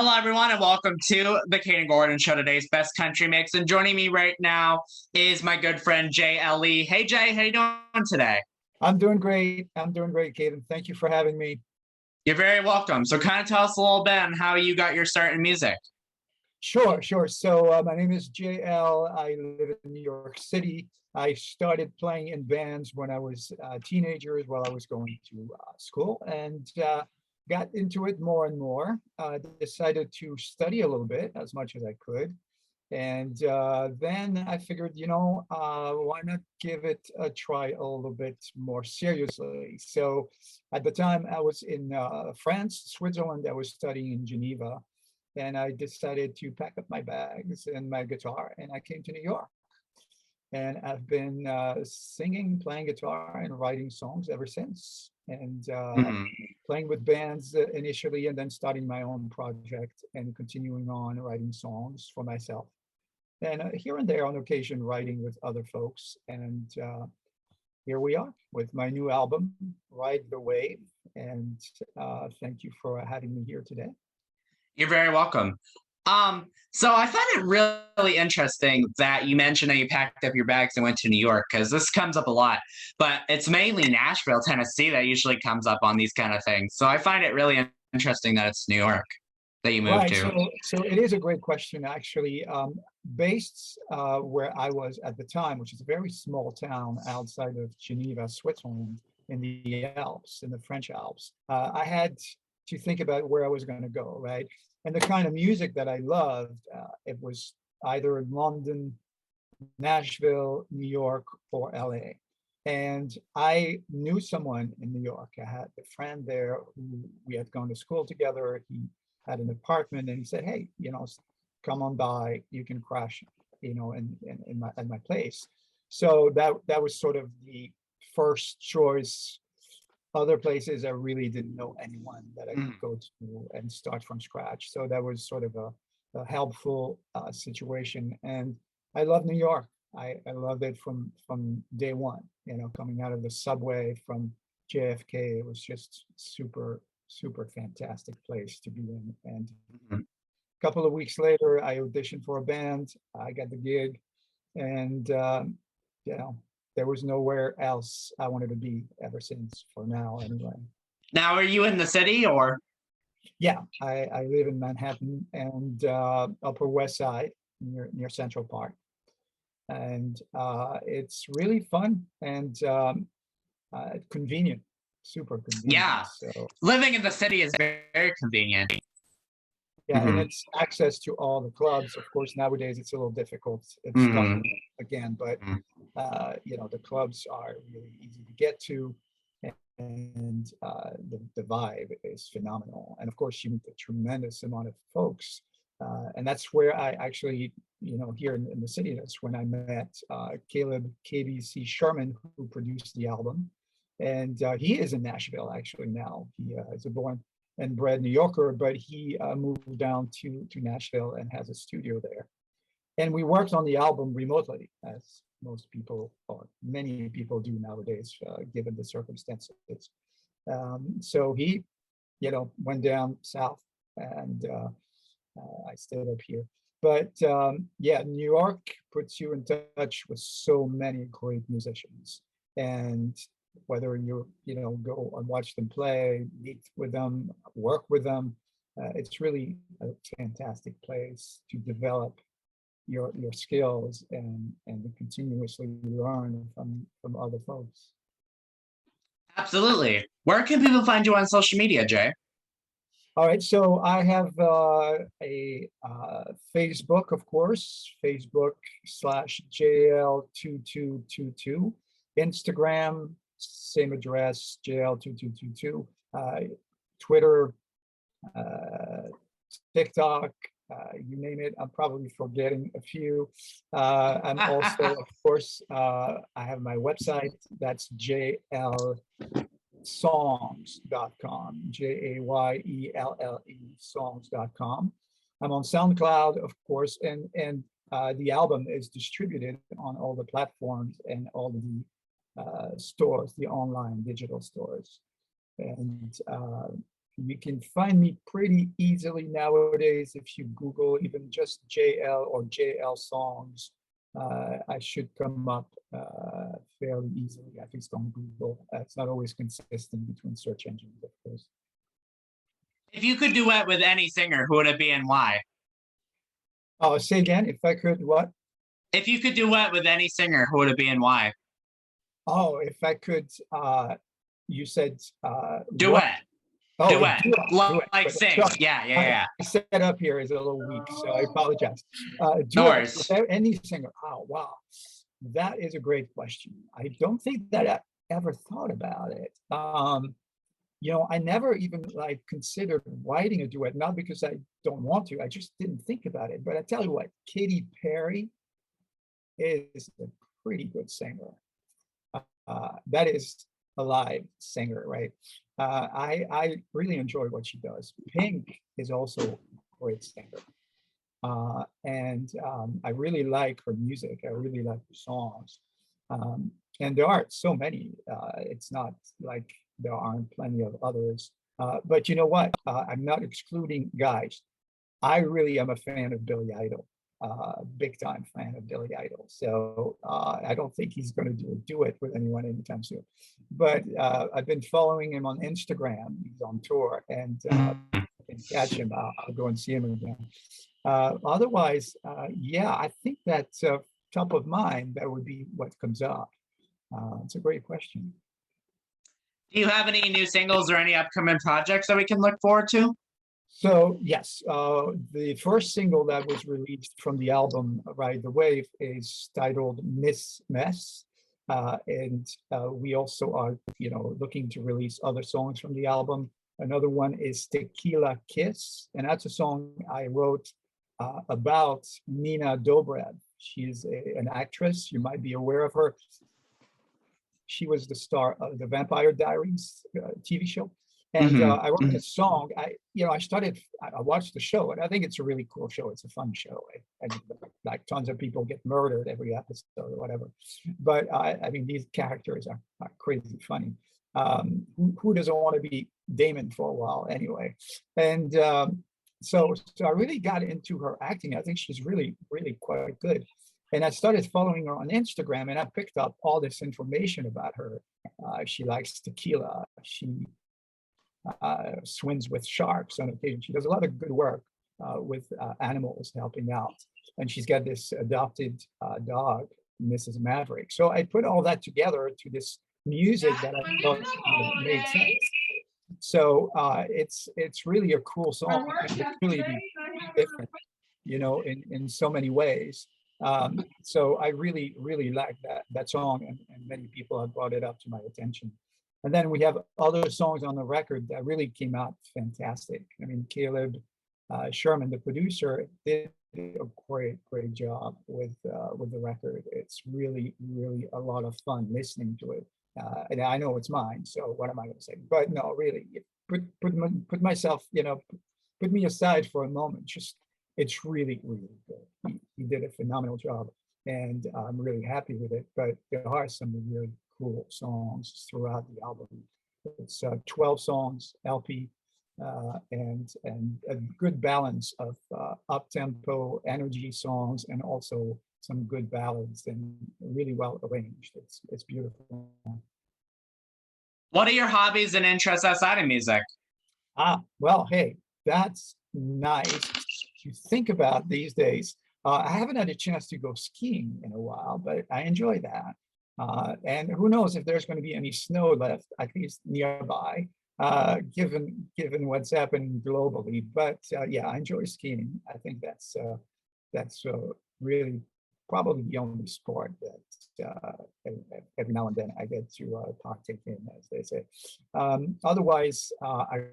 Hello, everyone, and welcome to the Kayden Show, today's best country mix. And joining me right now is my good friend Elle. Hey, Jay, how you doing today? I'm doing great. I'm doing great, Kayden. Thank you for having me. You're very welcome. So, kind of tell us a little bit on how you got your start in music. Sure. So my name is JL. I live in New York City. I started playing in bands when I was a teenager while I was going to school and got into it more and more. Decided to study a little bit as much as I could. And then I figured, why not give it a try a little bit more seriously? So at the time I was in France, Switzerland. I was studying in Geneva, and I decided to pack up my bags and my guitar, and I came to New York. And I've been singing, playing guitar, and writing songs ever since. And Mhm. playing with bands initially, and then starting my own project and continuing on writing songs for myself. And here and there, on occasion, writing with other folks. And here we are with my new album, Ride the Wave. And thank you for having me here today. You're very welcome. So I find it really interesting that you mentioned that you packed up your bags and went to New York, because this comes up a lot, but it's mainly Nashville, Tennessee that usually comes up on these kind of things. So I find it really interesting that it's New York that you moved Right. to. So it is a great question, actually. Based where I was at the time, which is a very small town outside of Geneva, Switzerland, in the Alps, in the French Alps, I had to think about where I was going to go, right? And the kind of music that I loved, it was either in London, Nashville, New York, or LA. And I knew someone in New York. I had a friend there who we had gone to school together. He had an apartment, and he said, "Hey, come on by. You can crash, in my place." So that was sort of the first choice. Other places I really didn't know anyone that I could go to and start from scratch. So that was sort of a helpful situation. And I love New York. I loved it from day one. Coming out of the subway from JFK, it was just super fantastic place to be in. And Mhm. a couple of weeks later, I auditioned for a band. I got the gig, and you know, there was nowhere else I wanted to be ever since. For now, anyway. Now, are you in the city or? Yeah, I live in Manhattan and Upper West Side near Central Park, and it's really fun and convenient, super convenient. Yeah, So living in the city is very convenient. yeah, and Hmm. it's access to all the clubs. Of course, nowadays it's a little difficult. It's Hmm. starting again, but the clubs are really easy to get to, and the vibe is phenomenal. And of course, you meet a tremendous amount of folks, and that's where I actually, here in the city, that's when I met Caleb KBC Sherman, who produced the album, and he is in Nashville actually now. He is a born and bred New Yorker, but he moved down to Nashville and has a studio there. And we worked on the album remotely, as most people or many people do nowadays, given the circumstances. So he, went down south, and I stayed up here. But yeah, New York puts you in touch with so many great musicians, and whether you go and watch them play, meet with them, work with them, it's really a fantastic place to develop your skills and to continuously learn from other folks. Absolutely. Where can people find you on social media, Jay? All right, so I have a Facebook, of course, Facebook/JL2222. Instagram, same address, JL2222. Twitter, uh, TikTok, you name it. I'm probably forgetting a few. I'm also, of course, I have my website. That's jlsongs.com, JAYELLE songs.com. I'm on SoundCloud, of course, and the album is distributed on all the platforms and all the stores, the online digital stores. And You can find me pretty easily nowadays if you Google even just JL or JL songs. I should come up fairly easily, at least on Google. It's not always consistent between search engines, of course. If you could duet with any singer, who would it be and why? Oh, say again, if I could, what? If you could duet with any singer, who would it be and why? Oh, if I could, you said what? Duet. Oh, a Duet. duet. Like But sing. sorry, Yeah, yeah, my yeah. setup here is a little weak, so I apologize. No Duet worries. with any singer. Oh, wow. That is a great question. I don't think that I ever thought about it. I never even like considered writing a duet, not because I don't want to, I just didn't think about it. But I tell you what, Katy Perry is a pretty good singer. That is a live singer, right? I really enjoy what she does. Pink is also a great singer. And I really like her music. I really like her songs. And there are so many. It's not like there aren't plenty of others. But you know what? I'm not excluding guys. I really am a fan of Billy Idol, big time fan of Billy Idol. So I don't think he's going to do a duet with anyone anytime soon. But I've been following him on Instagram. He's on tour, and I can catch him. I'll go and see him again. Otherwise, yeah, I think that top of mind, that would be what comes up. It's a great question. Do you have any new singles or any upcoming projects that we can look forward to? So yes, the first single that was released from the album Ride the Wave is titled Miss Mess. And we also are, looking to release other songs from the album. Another one is Tequila Kiss, and that's a song I wrote about Nina Dobrev. She's an actress. You might be aware of her. She was the star of the Vampire Diaries TV show. And I wrote a song. I watched the show, and I think it's a really cool show. It's a fun show. And like tons of people get murdered every episode or whatever. But I mean, these characters are crazy funny. Who doesn't want to be Damon for a while anyway? And so I really got into her acting. I think she's really, really quite good. And I started following her on Instagram, and I picked up all this information about her. She likes tequila. She swims with sharks on occasion. She does a lot of good work with animals, helping out. And she's got this adopted dog, Mrs. Maverick. So I put all that together to this music that I thought made sense. So it's really a cool song, and it's really different, in so many ways. So I really, really like that song, and many people have brought it up to my attention. And then we have other songs on the record that really came out fantastic. I mean, Caleb Sherman, the producer, did a great job with the record. It's really, really a lot of fun listening to it. And I know it's mine, so what am I going to say? But no, really, put myself, put me aside for a moment. Just, it's really, really good. He did a phenomenal job, and I'm really happy with it. But there are some really cool songs throughout the album. It's 12 songs, LP, and a good balance of up-tempo energy songs, and also some good ballads, and really well arranged. It's beautiful. What are your hobbies and interests outside of music? Well, hey, that's nice to think about these days. I haven't had a chance to go skiing in a while, but I enjoy that. And who knows if there's going to be any snow left, at least nearby, given what's happening globally. But yeah, I enjoy skiing. I think that's really probably the only sport that every now and then I get to partake in, as they say. Otherwise, I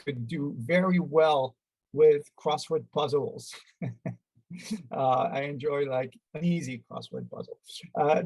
could do very well with crossword puzzles. I enjoy like an easy crossword puzzle,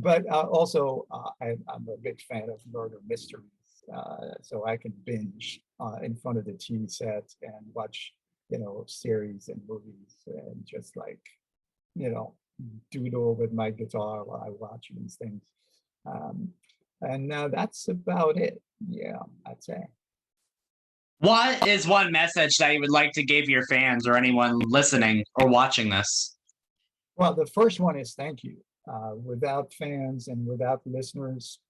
but also I'm a big fan of murder mysteries, so I can binge in front of the TV set and watch, series and movies, and just like, doodle with my guitar while I watch these things. And that's about it. Yeah, I'd say. What is one message that you would like to give your fans or anyone listening or watching this? Well, the first one is thank you. Without fans and without listeners,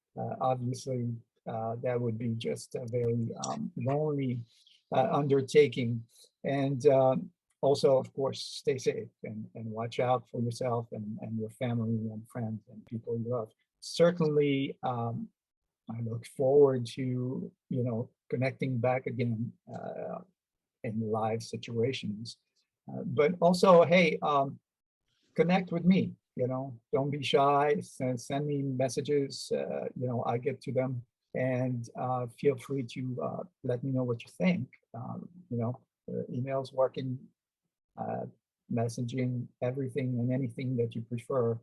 obviously, that would be just a very lonely undertaking. And also, of course, stay safe and watch out for yourself and your family and friends and people you love. Certainly, I look forward to, connecting back again in live situations. But also, hey, connect with me, don't be shy, send me messages, I get to them, and feel free to let me know what you think. Emails working, uh, messaging, everything and anything that you prefer.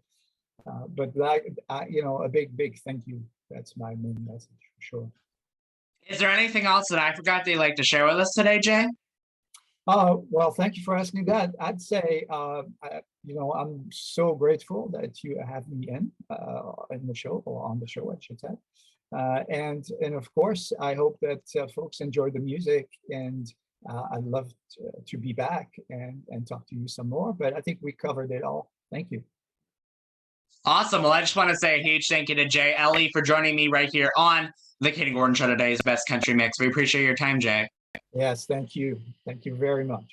But a big thank you. That's my main message for sure. Is there anything else that I forgot that you'd like to share with us today, Jay? Well, thank you for asking that. I'd say, I'm so grateful that you have me in the show, or on the show, I should say. And of course, I hope that folks enjoy the music, and I'd love to be back and talk to you some more. But I think we covered it all. Thank you. Awesome. Well, I just want to say a huge thank you to Jay, Elle for joining me right here on the Kayden Gordon Show today's Best Country Mix. We appreciate your time, Jay. Yes, thank you. Thank you very much.